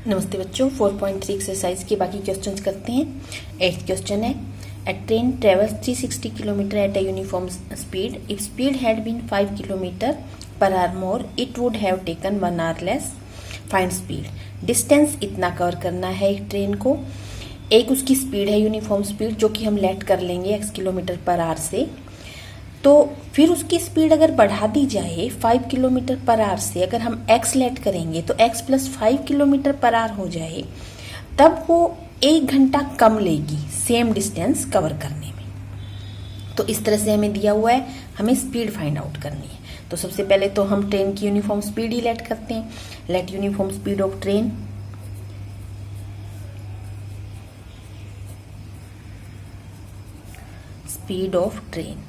नमस्ते बच्चों, 4.3 एक्सरसाइज के बाकी क्वेश्चंस करते हैं। 8th क्वेश्चन है, a train travels 360 kilometre at a uniform speed. If speed had been 5 kilometre per hour more it would have taken 1 hour less. Find speed. Distance इतना cover करना है एक ट्रेन को। एक उसकी स्पीड है यूनिफॉर्म स्पीड, जो कि हम लेट कर लेंगे x किलोमीटर पर आवर से। तो फिर उसकी स्पीड अगर बढ़ा दी जाए 5 किलोमीटर पर आवर से, अगर हम x लेट करेंगे तो x plus 5 kilometre per our हो जाए, तब वो 1 घंटा कम लेगी सेम डिस्टेंस कवर करने में। तो इस तरह से हमें दिया हुआ है, हमें स्पीड फाइंड आउट करनी है। तो सबसे पहले तो हम ट्रेन की यूनिफॉर्म स्पीड ही लेट करते हैं। Let uniform speed of train speed of train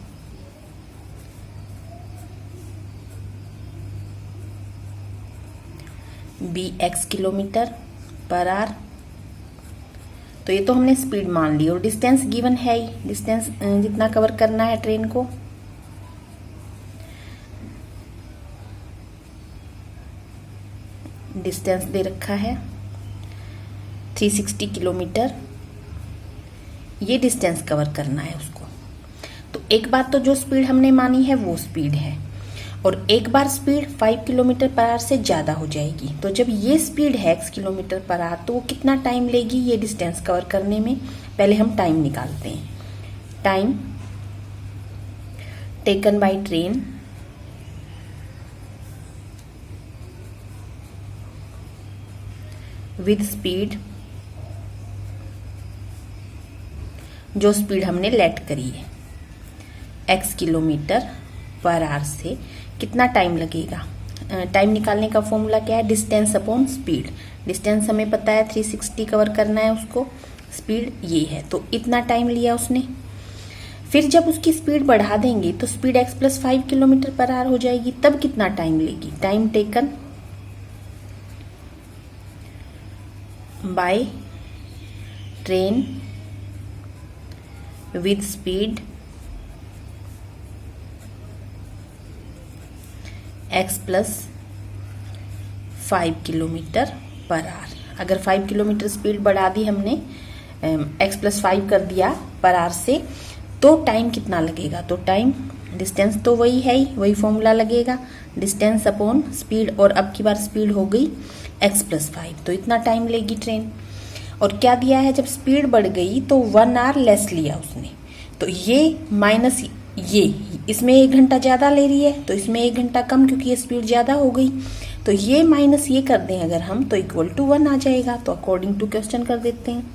be x kilometre per hour. तो ये तो हमने स्पीड मान ली और डिस्टेंस गिवन है ही, डिस्टेंस जितना कवर करना है ट्रेन को। डिस्टेंस दे रखा है 360 किलोमीटर, ये डिस्टेंस कवर करना है उसको। तो एक बात तो जो स्पीड हमने मानी है वो स्पीड है, और एक बार स्पीड 5 किलोमीटर पर आवर से ज़्यादा हो जाएगी। तो जब ये स्पीड है x किलोमीटर पर आवर, तो वो कितना टाइम लेगी ये डिस्टेंस कवर करने में। पहले हम टाइम निकालते हैं। Time taken by train with speed, जो स्पीड हमने लेट करी है x किलोमीटर पर आवर से, कितना टाइम लगेगा। टाइम निकालने का फॉर्मूला क्या है, डिस्टेंस अपॉन स्पीड। डिस्टेंस हमें पता है 360 कवर करना है उसको, स्पीड ये है, तो इतना टाइम लिया उसने। फिर जब उसकी स्पीड बढ़ा देंगे तो speed x plus 5 kilometre per our हो जाएगी, तब कितना टाइम लेगी। Time taken by train with speed x plus 5 kilometre per our. अगर 5 किलोमीटर स्पीड बढ़ा दी हमने, x प्लस 5 कर दिया पर आवर से, तो टाइम कितना लगेगा। तो टाइम, डिस्टेंस तो वही है ही, वही फॉर्मूला लगेगा, डिस्टेंस अपॉन स्पीड, और अब की बार स्पीड हो गई x प्लस 5, तो इतना टाइम लेगी ट्रेन। और क्या दिया है, जब स्पीड बढ़ गई तो 1 आवर लेस लिया उसने। तो ये माइनस ये, इसमें 1 घंटा ज़्यादा ले रही है, तो इसमें 1 घंटा कम, क्योंकि ये स्पीड ज़्यादा हो गई। तो ये माइनस ये कर दें अगर हम, तो इक्वल टू 1 आ जाएगा। तो अकॉर्डिंग टू क्वेश्चन कर देते हैं।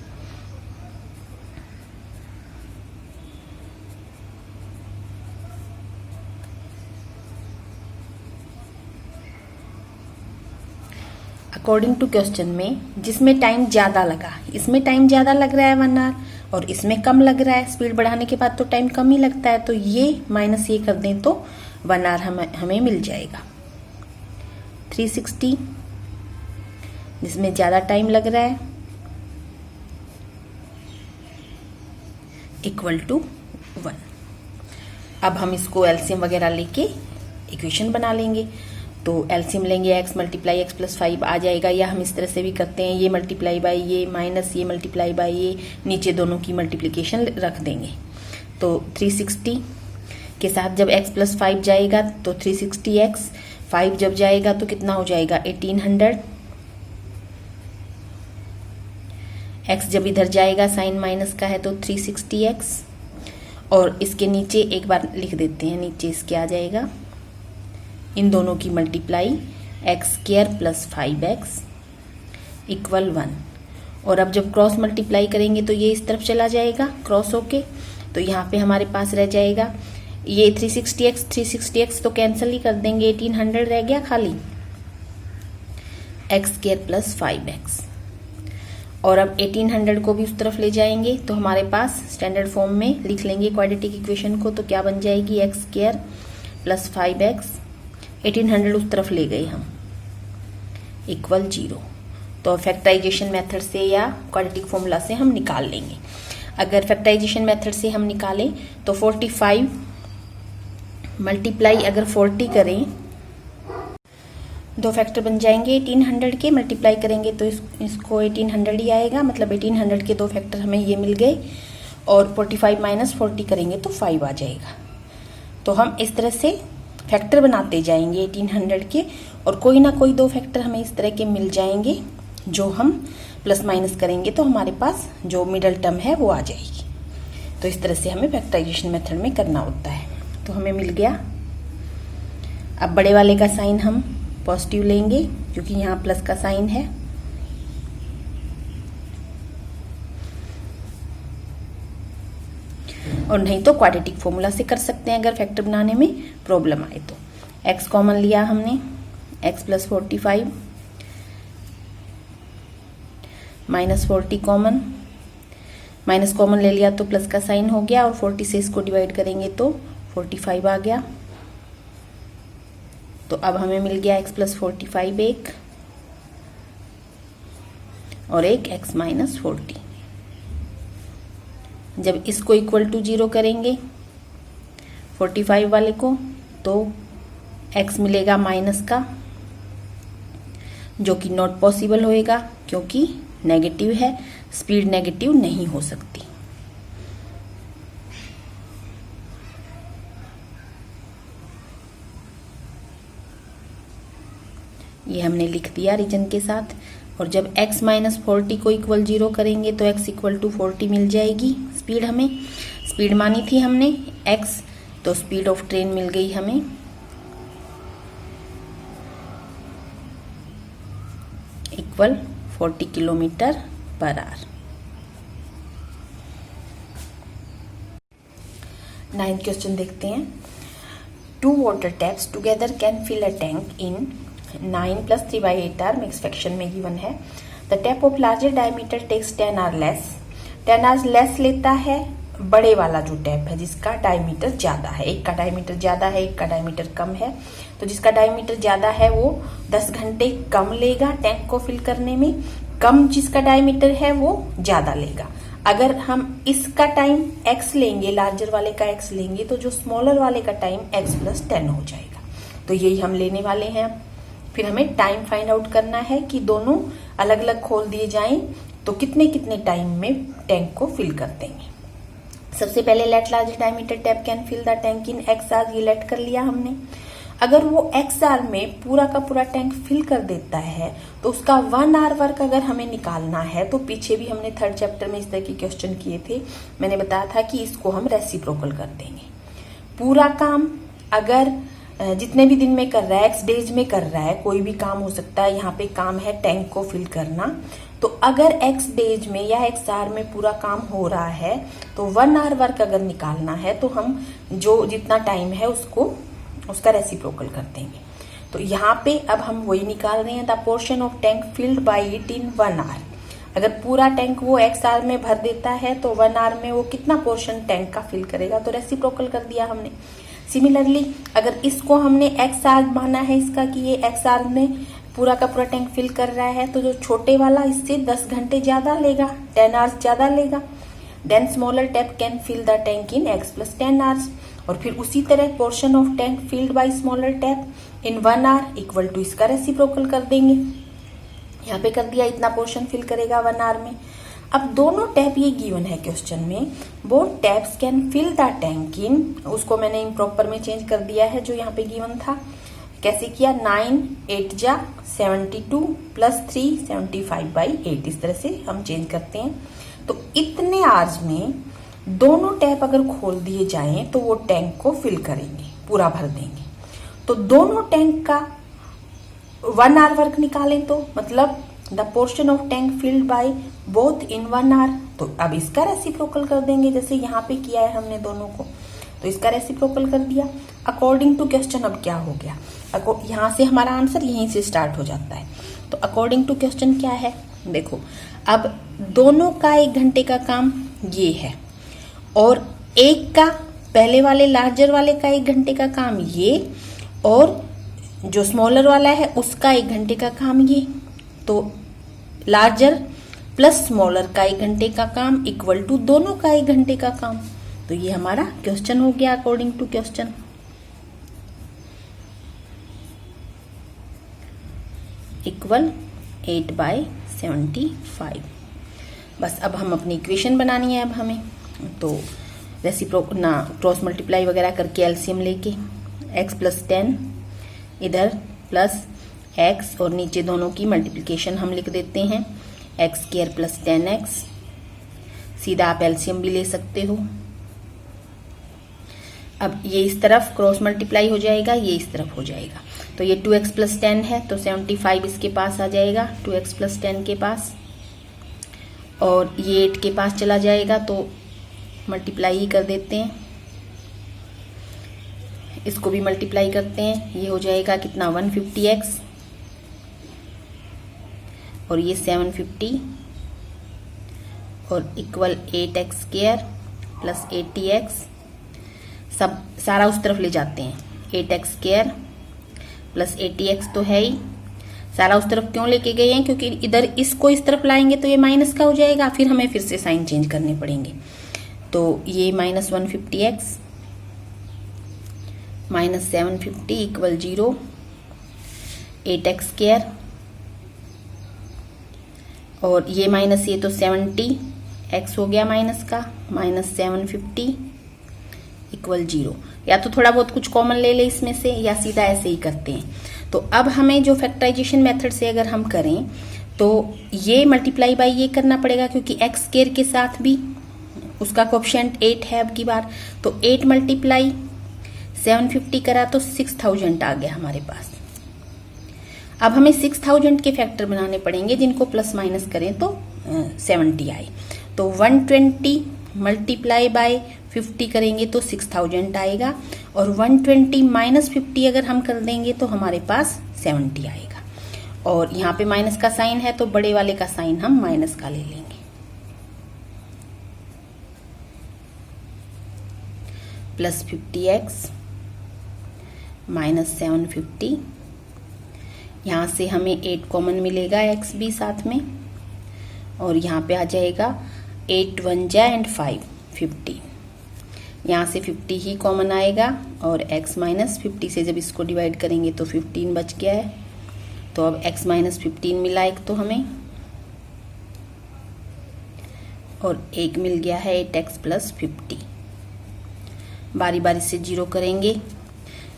अकॉर्डिंग टू क्वेश्चन में जिसमें टाइम ज़्यादा लगा, इसमें टाइम ज़्यादा लग रहा है 1 आवर, और इसमें कम लग रहा है। स्पीड बढ़ाने के बाद तो टाइम कम ही लगता है, तो ये माइनस ये कर दें तो 1 आवर हमें मिल जाएगा। 360 जिसमें ज़्यादा टाइम लग रहा है इक्वल टू 1। अब हम इसको एलसीएम वगैरह लेके इक्वेशन बना लेंगे। तो एलसीएम लेंगे, x मल्टीप्लाई x प्लस 5 आ जाएगा, या हम इस तरह से भी करते हैं, ये मल्टीप्लाई बाय ये माइनस ये मल्टीप्लाई बाय ये, नीचे दोनों की मल्टीप्लिकेशन रख देंगे। तो 360 के साथ जब x प्लस 5 जाएगा तो 360x, 5 जब जाएगा तो कितना हो जाएगा 1800। x जब इधर जाएगा साइन माइनस का है तो 360x, और इसके नीचे एक बार लिख देते हैं, नीचे इसके आ जाएगा इन दोनों की multiply x² plus 5x equal 1। और अब जब क्रॉस मल्टीप्लाई करेंगे तो ये इस तरफ चला जाएगा क्रॉस होके, तो यहाँ पे हमारे पास रह जाएगा ये 360x तो कैंसिल ही कर देंगे, 1800 रह गया खाली, x² प्लस 5x। और अब 1800 को भी उस तरफ ले जाएंगे तो हमारे पास स्टैंडर्ड फॉर्म में लिख लेंगे क्वाड्रेटिक इक्वेशन को। तो क्या बन जाएगी, x² प्लस 5x, 1800 उस तरफ ले गए हम, इक्वल 0। तो फैक्टराइजेशन मेथड से या क्वाड्रेटिक फॉर्मूला से हम निकाल लेंगे। अगर फैक्टराइजेशन मेथड से हम निकालें तो 45 मल्टीप्लाई अगर 40 करें दो फैक्टर बन जाएंगे 1800 के, मल्टीप्लाई करेंगे तो इसको 1800 ही आएगा, मतलब 1800 के दो फैक्टर हमें ये मिल गए, और 45 माइनस 40 करेंगे तो 5 आ जाएगा। तो हम इस तरह से फैक्टर बनाते जाएंगे 1800 के, और कोई ना कोई दो फैक्टर हमें इस तरह के मिल जाएंगे जो हम प्लस माइनस करेंगे तो हमारे पास जो मिडल टर्म है वो आ जाएगी। तो इस तरह से हमें फैक्टराइजेशन मेथड में करना होता है। तो हमें मिल गया। अब बड़े वाले का साइन हम पॉजिटिव लेंगे क्योंकि यहाँ प्लस का साइन है, और नहीं तो क्वाड्रेटिक फॉर्मूला से कर सकते हैं अगर फैक्टर बनाने में प्रॉब्लम आए तो। x कॉमन लिया हमने, x plus 45 minus 40 common, minus common ले लिया तो प्लस का साइन हो गया, और 40 से इसको डिवाइड करेंगे तो 45 आ गया। तो अब हमें मिल गया x प्लस 45 एक, और एक x माइनस 40। जब इसको इक्वल टू 0 करेंगे 45 वाले को तो x मिलेगा माइनस का, जो कि नॉट पॉसिबल होएगा क्योंकि नेगेटिव है, स्पीड नेगेटिव नहीं हो सकती। ये हमने लिख दिया रीजन के साथ। और जब x माइनस 40 को इक्वल 0 करेंगे तो x इक्वल टू 40 मिल जाएगी स्पीड। हमें स्पीड मानी थी हमने x, तो स्पीड ऑफ ट्रेन मिल गई हमें equal 40 kilometre per our. 9th question देखते हैं। 2 water taps together can fill a tank in 9 plus 3/8 hour mixed fraction में गिवन है। The tap of larger diameter takes 10 hour less। 10 hours less लेता है बड़े वाला जो टैप है जिसका डायमीटर ज्यादा है। एक का डायमीटर ज्यादा है, एक का डायमीटर कम है। तो जिसका डायमीटर ज्यादा है वो 10 घंटे कम लेगा टैंक को फिल करने में, कम जिसका डायमीटर है वो ज्यादा लेगा। अगर हम इसका टाइम x लेंगे, लार्जर वाले का x लेंगे, तो जो स्मॉलर वाले का टाइम x प्लस 10 हो जाएगा। तो यही हम लेने वाले हैं। फिर हमें टाइम फाइंड आउट करना है कि दोनों अलग अलग खोल दिए जाएं तो कितने कितने टाइम में टैंक को फिल कर देंगे। सबसे पहले let large diameter tap can fill the tank in x hour, ये लेट कर लिया हमने। अगर वो x आवर में पूरा का पूरा टैंक फिल कर देता है तो उसका 1 आवर वर्क अगर हमें निकालना है, तो पीछे भी हमने 3rd चैप्टर में इस तरह के क्वेश्चन किए थे। मैंने बताया था कि इसको हम रेसिप्रोकल कर देंगे। पूरा काम अगर जितने भी दिन में कर रहा है, x डेज में कर रहा है, कोई भी काम हो सकता है। यहाँ पे काम है टैंक को फिल करना, तो अगर x डेज में या x आवर में पूरा काम हो रहा है तो 1 आवर वर्क अगर निकालना है तो हम जो जितना टाइम है उसका रेसिप्रोकल कर देंगे। तो यहाँ पे अब हम वही निकाल रहे हैं, the portion of tank filled by it in 1 hour. अगर पूरा टैंक वो x आवर में भर देता है तो 1 आवर में वो कितना पोर्शन टैंक का फिल करेगा, तो रेसिप्रोकल कर दिया हमने। सिमिलरली अगर इसको हमने x आवर माना है इसका कि ये x आवर में पूरा का पूरा टैंक फिल कर रहा है, तो जो छोटे वाला इससे 10 घंटे ज्यादा लेगा, 10 आवर्स ज्यादा लेगा। Then smaller tap can fill the tank in x plus 10 hours. और फिर उसी तरह portion of tank filled by smaller tap in 1 hour equal to इसका रेसिप्रोकल कर देंगे। यहाँ पे कर दिया, इतना पोर्शन फिल करेगा 1 आवर में। अब दोनों टैप ये गिवन है क्वेश्चन में, both taps can fill the tank in, उसको मैंने इम्प्रॉपर में चेंज कर दिया है जो यहाँ पे गिवन था। कैसे किया, 9 8 जा 72 प्लस 3 75/8, इस तरह से हम चेंज करते हैं। तो इतने आवर्स में दोनों टैप अगर खोल दिए जाएं तो वो टैंक को फिल करेंगे, पूरा भर देंगे। तो दोनों टैंक का 1 आवर वर्क निकालें तो मतलब the portion of tank filled by both in 1 hour. तो अब इसका रेसिप्रोकल कर देंगे जैसे यहाँ पे किया है हमने दोनों को, तो इसका रेसिप्रोकल कर दिया। अकॉर्डिंग टू क्वेश्चन अब क्या हो गया, यहाँ से हमारा आंसर यहीं से स्टार्ट हो जाता है। तो अकॉर्डिंग टू क्वेश्चन क्या है, देखो अब दोनों का 1 घंटे का काम ये है, और एक का पहले वाले लार्जर वाले का 1 घंटे का काम ये, और जो स्मॉलर वाला है उसका 1 घंटे का काम ये। तो लार्जर प्लस स्मॉलर का 1 घंटे का काम इक्वल टू दोनों का 1 घंटे का काम। तो ये हमारा क्वेश्चन हो गया अकॉर्डिंग टू क्वेश्चन। इक्वल 8/75। बस अब हम अपनी इक्वेशन बनानी है। अब हमें तो क्रॉस मल्टीप्लाई वगैरह करके एलसीएम लेके x + 10 इधर प्लस x और नीचे दोनों की मल्टीप्लिकेशन हम लिख देते हैं x² + 10x। सीधा आप एलसीएम भी ले सकते हो। अब ये इस तरफ क्रॉस मल्टीप्लाई हो जाएगा, ये इस तरफ हो जाएगा, तो ये 2x + 10 है तो 75 इसके पास आ जाएगा, 2x + 10 के पास, और ये 8 के पास चला जाएगा तो मल्टीप्लाई ही कर देते हैं। इसको भी मल्टीप्लाई करते हैं, ये हो जाएगा कितना 150x और ये 750 और इक्वल 8x² + 80x। सब सारा उस तरफ ले जाते हैं, 8x² + 80x तो है ही। सारा उस तरफ क्यों लेके गए हैं? क्योंकि इधर इसको इस तरफ लाएंगे तो ये माइनस का हो जाएगा, फिर हमें फिर से साइन चेंज करने पड़ेंगे। तो ये -150x - 750 = 0, 8x² और ये माइनस ये तो 70x हो गया माइनस का, -750 = 0। या तो थोड़ा बहुत कुछ कॉमन ले ले इसमें से, या सीधा ऐसे ही करते हैं। तो अब हमें जो फैक्टराइजेशन मेथड से अगर हम करें तो ये मल्टीप्लाई बाय ये करना पड़ेगा, क्योंकि x² के साथ भी उसका कोएफिशिएंट 8 है अब की बार। तो 8 × 750 करा तो 6000 आ गया हमारे पास। अब हमें 6000 के फैक्टर बनाने पड़ेंगे जिनको प्लस माइनस करें तो 70 आए। तो 120 × 50 करेंगे तो 6000 आएगा, और 120 - 50 अगर हम कर देंगे तो हमारे पास 70 आएगा। और यहाँ पे माइनस का साइन है तो बड़े वाले का साइन हम माइनस का ले लेंगे। प्लस 50x - 750, यहाँ से हमें 8 कॉमन मिलेगा, x भी साथ में, और यहाँ पे आ जाएगा 8 × 1 = 5 50। यहाँ से 50 ही कॉमन आएगा, और x - 50 से जब इसको डिवाइड करेंगे तो 15 बच गया है। तो अब x - 15 मिला एक तो हमें, और एक मिल गया है 8x + 50। बारी बारी से 0 करेंगे,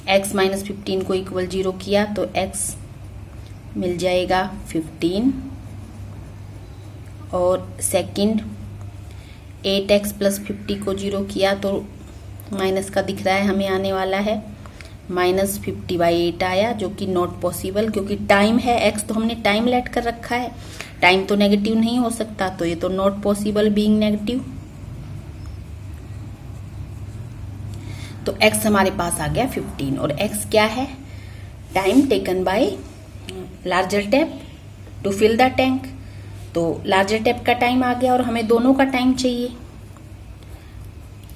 x - 15 को इक्वल 0 किया तो x मिल जाएगा 15, और सेकंड 8x + 50 को 0 किया तो माइनस का दिख रहा है हमें आने वाला है, -50/8 आया, जो कि नॉट पॉसिबल, क्योंकि टाइम है, x तो हमने टाइम लेट कर रखा है, टाइम तो नेगेटिव नहीं हो सकता, तो ये तो नॉट पॉसिबल बीइंग नेगेटिव। तो x हमारे पास आ गया 15, और x क्या है? Time taken by larger tap to fill the tank. तो लार्जर टैप का टाइम आ गया और हमें दोनों का टाइम चाहिए।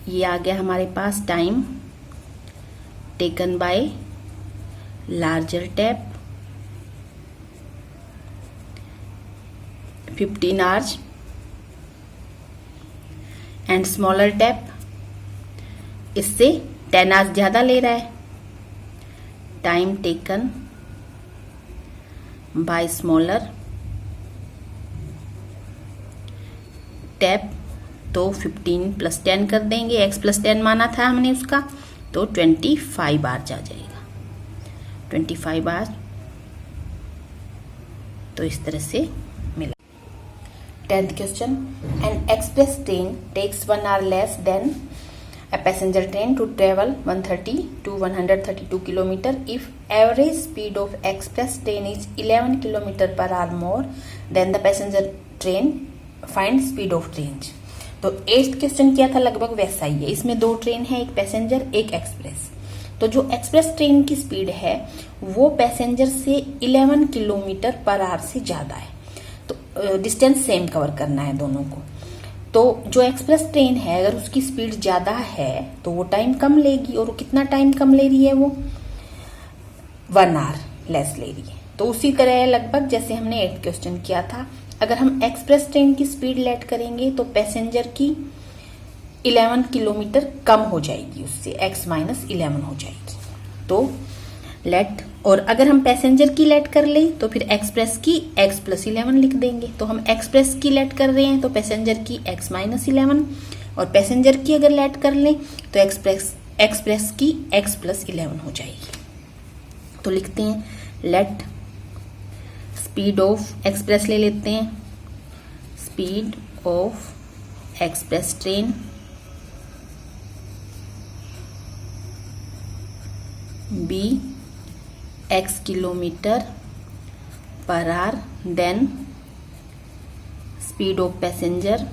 ये आ गया हमारे पास time taken by larger tap 15 hours, and smaller tap इससे 10 आवर्स ज्यादा ले रहा है। Time taken by smaller tap, तो 15 + 10 कर देंगे, x + 10 माना था हमने उसका, तो 25 आवर्स आ जाएगा, 25 आवर्स। तो इस तरह से मिला। 10th question, an express train takes 1 hour less than a passenger train to travel 130 to 132 km if average speed of express train is 11 km/h more than the passenger train, find speed of range। तो 8th question किया था लगभग वैसा ही है। इसमें 2 train है, एक passenger एक एक्सप्रेस। तो जो एक्सप्रेस ट्रेन की स्पीड है वो पैसेंजर से 11 km/h से ज्यादा है, तो डिस्टेंस सेम कवर करना है दोनों को। तो जो एक्सप्रेस ट्रेन है अगर उसकी स्पीड ज्यादा है तो वो टाइम कम लेगी, और कितना टाइम कम ले रही है वो 1 hour लेस ले रही है। तो उसी तरह है लगभग जैसे हमने 8th क्वेश्चन किया था। अगर हम एक्सप्रेस ट्रेन की स्पीड लेट करेंगे तो पैसेंजर की 11 किलोमीटर कम हो जाएगी, उससे x - 11 हो जाएगी। तो लेट, और अगर हम पैसेंजर की लेट कर लें तो फिर एक्सप्रेस की x प्लस 11 लिख देंगे। तो हम एक्सप्रेस की लेट कर रहे हैं तो पैसेंजर की x माइनस 11, और पैसेंजर की अगर लेट कर लें तो एक्सप्रेस की x प्लस 11 हो जाएगी। तो लिखते हैं लेट स्पीड ऑफ एक्सप्रेस ले लेते हैं, speed of express train be x kilometre per hour, then speed of passenger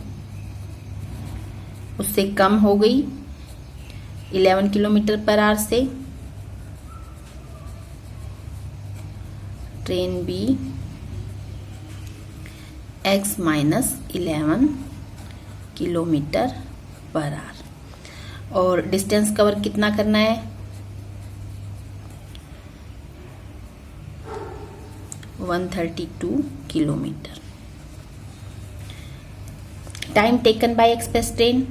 उससे कम हो गई 11 किलोमीटर पर आवर से, train be x minus 11 kilometre per hour. और डिस्टेंस कवर कितना करना है, 132 kilometre. Time taken by express train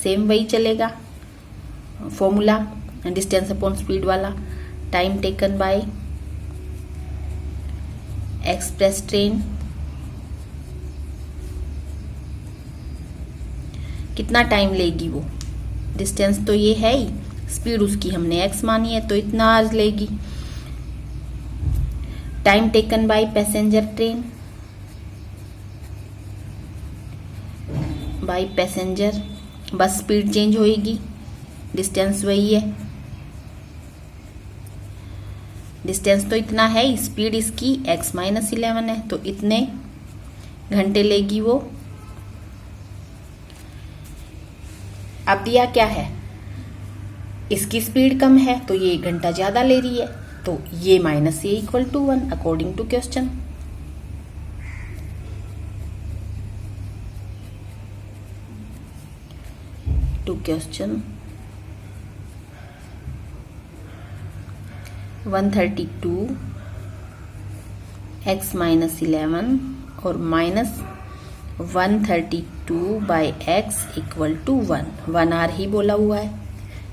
same वही चलेगा, फॉर्मूला डिस्टेंस अपॉन स्पीड वाला। Time taken by express train कितना टाइम लेगी वो, डिस्टेंस तो ये है ही, स्पीड उसकी हमने x मानी है तो इतना आवर्स लेगी। Time taken by passenger train by passenger, बस स्पीड चेंज होएगी, डिस्टेंस वही है, डिस्टेंस तो इतना है, स्पीड इसकी x माइनस 11 है तो इतने घंटे लेगी वो। अब दिया क्या है, इसकी स्पीड कम है तो ये 1 घंटा ज्यादा ले रही है, तो ये माइनस ये equal to 1 according to question. Question 132 x minus 11 और minus 132 by x equal to 1 आर ही बोला हुआ है।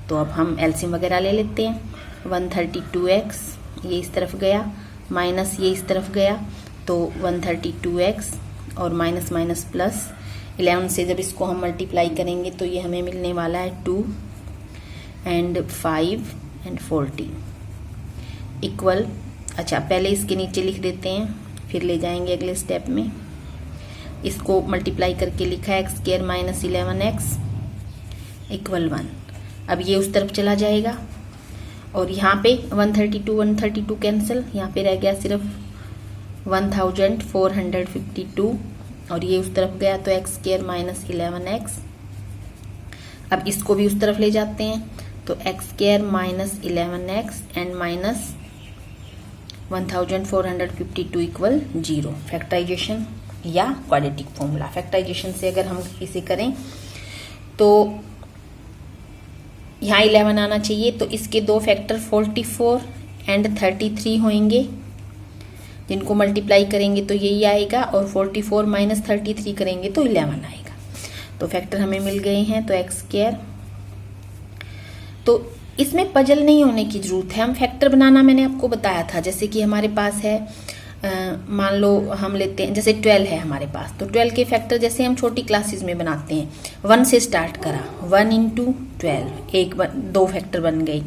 तो अब हम एलसीएम वगैरह ले लेते हैं। 132x ये इस तरफ गया, माइनस ये इस तरफ गया, तो 132x और माइनस माइनस प्लस 11 से जब इसको हम मल्टीप्लाई करेंगे तो ये हमें मिलने वाला है 2 एंड 5 एंड 40 इक्वल। अच्छा पहले इसके नीचे लिख देते हैं, फिर ले जाएंगे अगले स्टेप में। इसको मल्टीप्लाई करके लिखा है x square minus 11x equal 1। अब ये उस तरफ चला जाएगा और यहाँ पे 132 कैंसिल, यहाँ पे रह गया सिर्फ 1452 और ये उस तरफ गया तो एक्स स्क्वायर माइनस 11x। अब इसको भी उस तरफ ले जाते हैं तो x square minus 11x and minus 1452 equal 0। Factorization या क्वाड्रेटिक फॉर्मूला। फैक्टराइजेशन से अगर हम इसे करें तो यहाँ 11 आना चाहिए, तो इसके दो फैक्टर 44 एंड 33 होंगे, जिनको मल्टीप्लाई करेंगे तो यही आएगा, और 44 माइनस 33 करेंगे तो 11 आएगा। तो फैक्टर हमें मिल गए हैं। तो एक्स स्क्वायर, तो इसमें पजल नहीं होने की जरूरत है। हम फैक्टर बनाना मैंने आपको बताया था, जैसे कि हमारे पास है मान लो हम लेते हैं जैसे 12 है हमारे पास, तो 12 के फैक्टर जैसे हम छोटी क्लासेस में बनाते हैं, 1 से स्टार्ट करा, 1 इंटू 12 दो फैक्टर बन गए।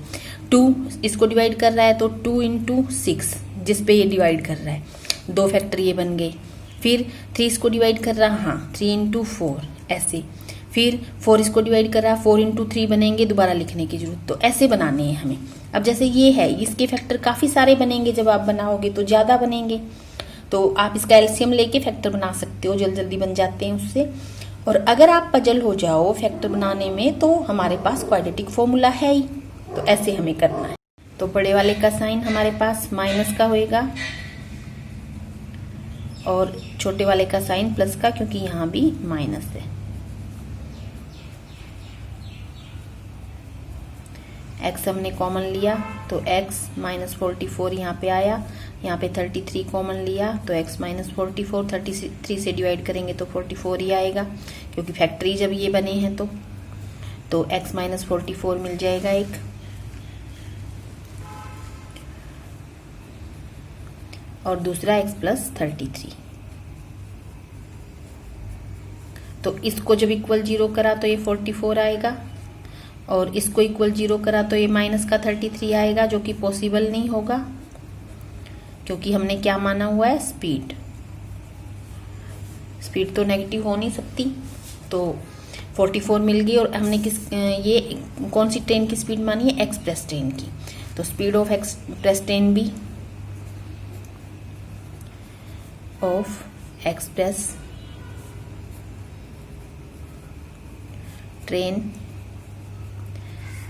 2 इसको डिवाइड कर रहा है तो 2 इंटू 6 जिस पे ये डिवाइड कर रहा है, दो फैक्टर ये बन गए। फिर 3 इसको डिवाइड कर रहा, हाँ 3 इंटू 4 ऐसे। फिर 4 इसको डिवाइड कर रहा, 4 इंटू 3 बनेंगे, दोबारा लिखने की जरूरत, तो ऐसे बनाने हैं हमें। अब जैसे ये है, इसके फैक्टर काफी सारे बनेंगे, जब आप बनाओगे तो ज्यादा बनेंगे, तो आप इसका एलसीएम लेके फैक्टर बना सकते हो, जल्दी जल्दी बन जाते हैं उससे। और अगर आप पजल हो जाओ फैक्टर बनाने में तो हमारे पास क्वाड्रेटिक फॉर्मूला है ही, तो ऐसे हमें करना है। तो बड़े वाले का साइन हमारे पास माइनस का होएगा और छोटे वाले का साइन प्लस का, क्योंकि यहाँ भी माइनस है। x हमने कॉमन लिया तो x माइनस 44 यहाँ पे आया, यहाँ पे 33 कॉमन लिया तो x माइनस 44, 33 से डिवाइड करेंगे तो 44 ही आएगा, क्योंकि फैक्टरी जब ये बने हैं तो x माइनस 44 मिल जाएगा एक। और दूसरा x प्लस 33। तो इसको जब इक्वल 0 करा तो ये 44 आएगा, और इसको इक्वल 0 करा तो ये माइनस का 33 आएगा, जो कि पॉसिबल नहीं होगा क्योंकि हमने क्या माना हुआ है, स्पीड। स्पीड तो नेगेटिव हो नहीं सकती। तो 44 मिल गई, और हमने ये कौन सी ट्रेन की स्पीड मानी है, एक्सप्रेस ट्रेन की। तो स्पीड ऑफ एक्सप्रेस ट्रेन भी ऑफ एक्सप्रेस ट्रेन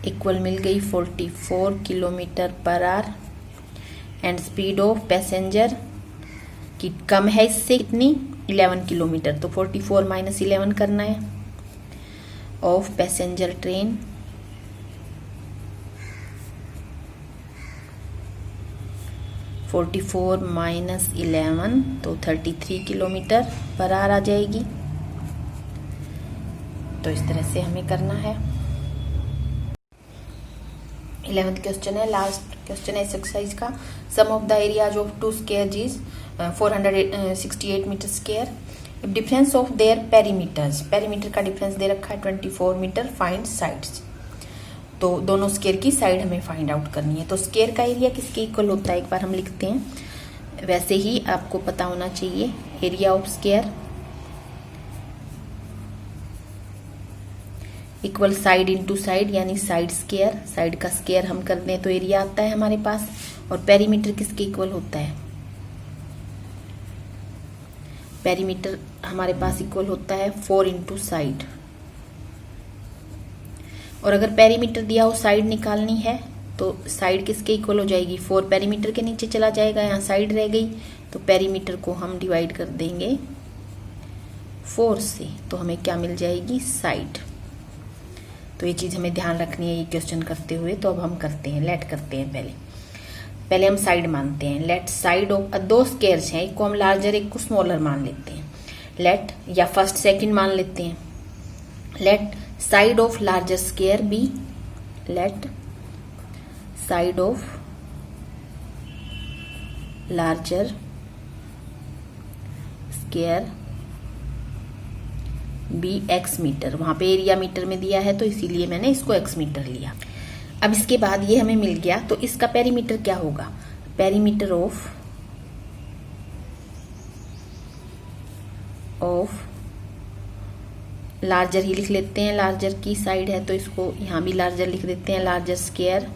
इक्वल मिल गई 44 kilometre per our, and speed of passenger की कम है इससे कितनी, 11 किलोमीटर। तो 44 माइनस 11 करना है, ऑफ पैसेंजर ट्रेन (44 माइनस 11) तो 33 किलोमीटर पर आवर आ जाएगी। तो इस तरह से हमें करना है। 11th क्वेश्चन है, लास्ट क्वेश्चन है इस एक्सरसाइज का। Sum of the areas of two square is 468 metre square. If difference of their perimeters, perimeter का डिफरेंस दे रखा है 24 मीटर, फाइंड साइड्स। तो दोनों स्क्वायर की साइड हमें फाइंड आउट करनी है। तो स्क्वायर का एरिया किसके इक्वल होता है, एक बार हम लिखते हैं। वैसे ही आपको पता होना चाहिए, area of square equal side into side, यानी साइड स्क्वायर। साइड का स्क्वायर हम कर दें तो एरिया आता है हमारे पास। और पेरीमीटर किसके इक्वल होता है, पेरीमीटर हमारे पास इक्वल होता है 4 इंटू साइड। और अगर पेरीमीटर दिया हो साइड निकालनी है तो साइड किसके इक्वल हो जाएगी, 4 पेरीमीटर के नीचे चला जाएगा, यहाँ साइड रह गई। तो पेरीमीटर को हम डिवाइड कर देंगे 4 से, तो हमें क्या मिल जाएगी, साइड। तो ये चीज हमें ध्यान रखनी है ये क्वेश्चन करते हुए। तो अब हम करते हैं, लेट करते हैं। पहले हम साइड मानते हैं। लेट साइड ऑफ, दो स्क्वायर्स हैं, एक को हम लार्जर एक को स्मॉलर मान लेते हैं। लेट, या फर्स्ट सेकंड मान लेते हैं। Let side of larger square be, let side of larger square be x metre. वहां पे एरिया मीटर में दिया है तो इसीलिए मैंने इसको x मीटर लिया। अब इसके बाद ये हमें मिल गया, तो इसका पेरीमीटर क्या होगा, पेरीमीटर ऑफ लार्जर ही लिख लेते हैं, लार्जर की साइड है तो इसको यहां भी लार्जर लिख देते हैं, larger square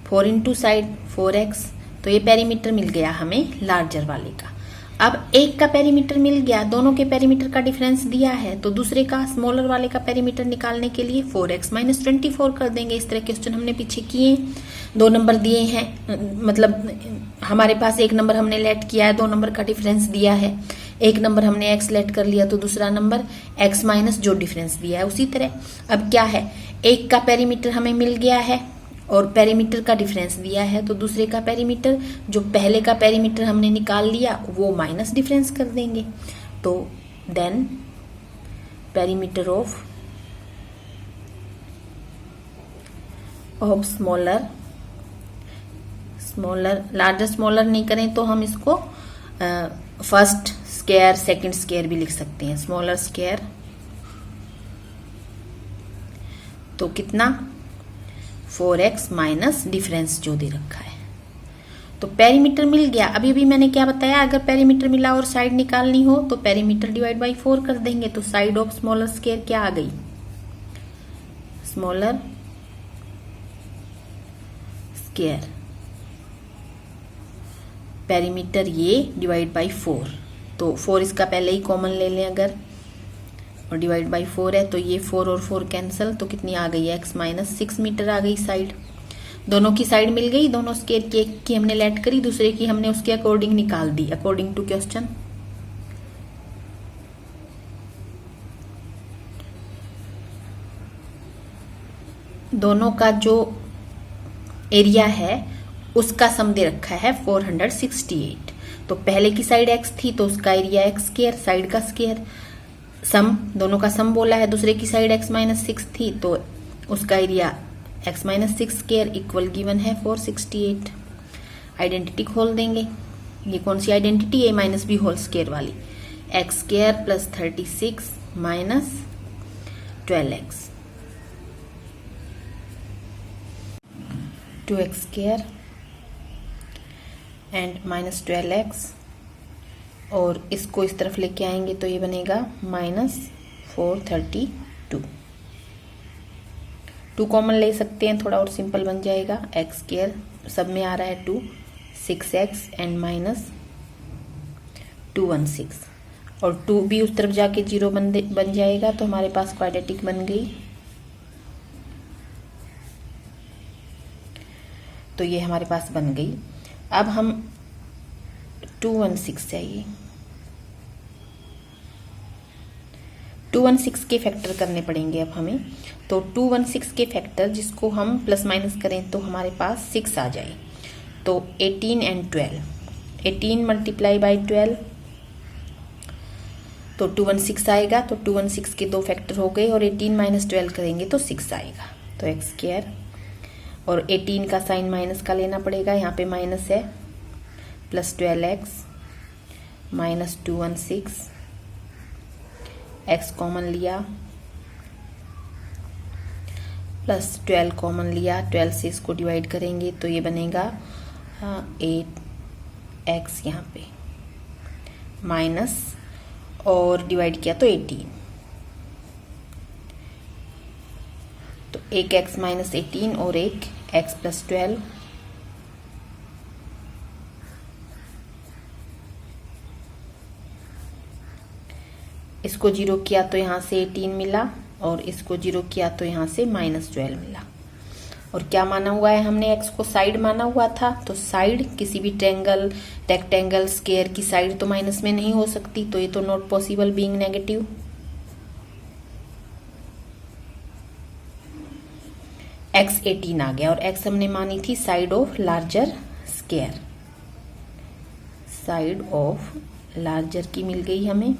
4 into side 4x। तो ये पेरीमीटर मिल गया हमें लार्जर वाले का। अब एक का पेरीमीटर मिल गया, दोनों के पेरीमीटर का डिफरेंस दिया है, तो दूसरे का स्मॉलर वाले का पेरीमीटर निकालने के लिए 4x माइनस 24 कर देंगे। इस तरह क्वेश्चन हमने पीछे किए। 2 नंबर दिए हैं, मतलब हमारे पास एक नंबर हमने लेट किया है, 2 नंबर का डिफरेंस दिया है। एक नंबर हमने x लेट कर लिया, तो दूसरा नंबर x माइनस जो डिफरेंस दिया है उसी तरह। अब क्या है, एक का पेरीमीटर हमें मिल गया है और पेरीमीटर का डिफरेंस दिया है, तो दूसरे का पेरीमीटर, जो पहले का पेरीमीटर हमने निकाल लिया वो माइनस डिफरेंस कर देंगे। तो then perimeter of smaller, larger smaller नहीं करें तो हम इसको फर्स्ट स्क्वायर सेकंड स्क्वायर भी लिख सकते हैं। स्मॉलर स्क्वायर तो कितना, 4x माइनस डिफरेंस जो दे रखा है। तो पेरीमीटर मिल गया। अभी भी मैंने क्या बताया, अगर पेरीमीटर मिला और साइड निकालनी हो तो पेरीमीटर डिवाइड बाई 4 कर देंगे। तो साइड ऑफ स्मॉलर स्क्वायर क्या आ गई, स्मॉलर स्क्वायर, पेरीमीटर ये डिवाइड बाई 4। तो 4 इसका पहले ही कॉमन ले लें अगर, और डिवाइड बाई 4 है तो ये 4 और 4 कैंसिल, तो कितनी आ गई, x माइनस 6 मीटर आ गई साइड। दोनों की साइड मिल गई, दोनों स्क्वायर की, एक की हमने लेट करी, दूसरे की हमने उसके अकॉर्डिंग निकाल दी, अकॉर्डिंग टू क्वेश्चन। दोनों का जो एरिया है उसका सम दे रखा है 468। तो पहले की साइड x थी तो उसका एरिया x स्क्वायर, साइड का स्क्वायर, सम दोनों का सम बोला है। दूसरे की साइड x माइनस 6 थी तो उसका area x minus 6 square equal given है 468। आइडेंटिटी खोल देंगे। ये कौन सी identity, a minus b whole square वाली। X square plus 36 minus 12x, 2x square and minus 12x, और इसको इस तरफ लेके आएंगे तो ये बनेगा माइनस 432। 2 कॉमन ले सकते हैं, थोड़ा और सिंपल बन जाएगा। एक्स स्क्वायर सब में आ रहा है 2, 6x एंड माइनस 216, और 2 भी उस तरफ जाके 0 बन जाएगा, तो हमारे पास क्वाड्रेटिक बन गई। तो ये हमारे पास बन गई। अब हम 216 चाहिए। 216 के फैक्टर करने पड़ेंगे अब हमें। तो 216 के फैक्टर जिसको हम प्लस माइनस करें तो हमारे पास 6 आ जाए। तो 18 एंड 12, 18 मल्टीप्लाई बाई 12 तो 216 आएगा। तो 216 के 2 फैक्टर हो गए, और 18 माइनस 12 करेंगे तो 6 आएगा। तो एक्स स्क्वायर, और 18 का साइन माइनस का लेना पड़ेगा, यहाँ पे माइनस है, plus 12x minus 216, x common लिया, प्लस 12 कॉमन लिया, 12 से इसको डिवाइड करेंगे तो ये बनेगा 8x यहाँ पे, माइनस, और डिवाइड किया तो 18, तो एक x माइनस 18 और एक x प्लस 12, इसको 0 किया तो यहाँ से 18 मिला, और इसको 0 किया तो यहाँ से माइनस 12 मिला। और क्या माना हुआ है हमने, x को साइड माना हुआ था, तो साइड किसी भी ट्रायंगल, रेक्टेंगल, स्क्वायर की साइड तो माइनस में नहीं हो सकती, तो ये तो not possible being negative. x 18 आ गया, और x हमने मानी थी side of larger square, side of larger की मिल गई हमें।